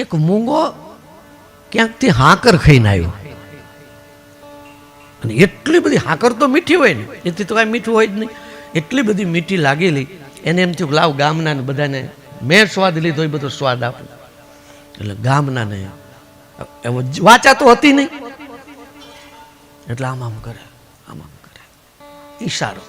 એક મૂંગો ક્યાંકથી હાકર ખાઈને આવ્યો, અને એટલી બધી હાકર તો મીઠી હોય ને, એથી તો કાંઈ મીઠું હોય જ નહીં. એટલી બધી મીઠી લાગેલી, એને એમ થયું લાવ ગામના ને બધાને મેં સ્વાદ લીધો એ બધો સ્વાદ આપું. એટલે ગામના ને વાચા તો હતી નહીં, એટલે આમ આમ કરે, ઈશારો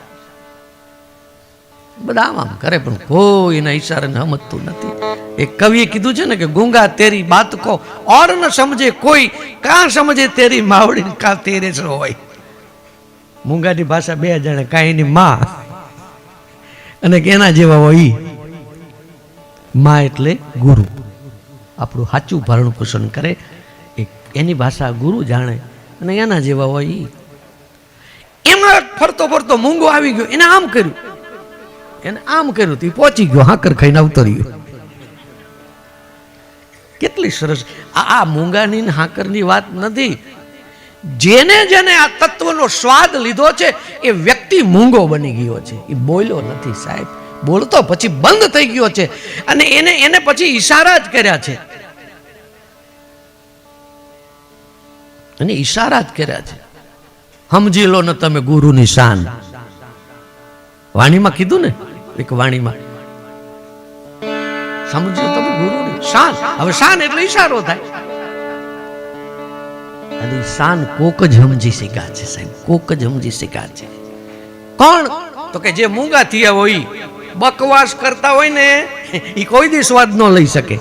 બધા આમ કરે, પણ કોઈ એના ઈશારાને સમજતું નથી. એક કવિએ કીધું છે ને કે ગૂંગા તેરી બાત કો ઓર ન સમજે કોઈ, કાં સમજે તેરી માવડી કાં તેરે જ હોય. મૂંગાની ભાષા બે જાણે, કાં એની માં અને એના જેવા હોય. માં એટલે ગુરુ, આપણું સાચું ભરણ પોષણ કરે, એની ભાષા ગુરુ જાણે અને એના જેવા હોય. એમાં ફરતો ફરતો મૂંગો આવી ગયો, એને આમ કર્યું, એને આમ કર્યું, તો પહોંચી ગયો, હાકર ખાઈને ઉતરી ગયો. કેટલી સરસ! આ મૂંગાની હાકરની વાત નથી. જેને જેને આ તત્વનો સ્વાદ લીધો છે એ વ્યક્તિ મૂંગો બની ગયો છે. એ બોલ્યો નથી સાહેબ, બોલતો પછી બંધ થઈ ગયો છે, અને એને પછી ઈશારા જ કર્યા છે, અને ઈશારા જ કર્યા છે. સમજી લો ને તમે ગુરુની શાન. વાણીમાં કીધું ને, એક વાણીમાં સમજો તમે ગુરુની શાન. હવે શાન એટલે ઈશારો થાય, અને શાન કોક જ સમજી શક્યા છે સાહેબ, કોક જ સમજી શક્યા છે. કોણ? તો કે જે મૂંગા થયા હોય, બકવાસ કરતા હોય ને, એ કોઈ દી સ્વાદ ન લઈ શકે.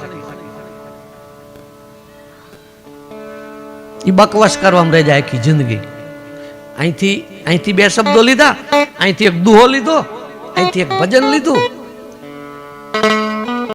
એ બકવાસ કરવામાં રહી જાય આખી જિંદગી. અહીંથી બે શબ્દો લીધા, અહીંથી એક દુહો લીધો, અહીંથી એક ભજન લીધું,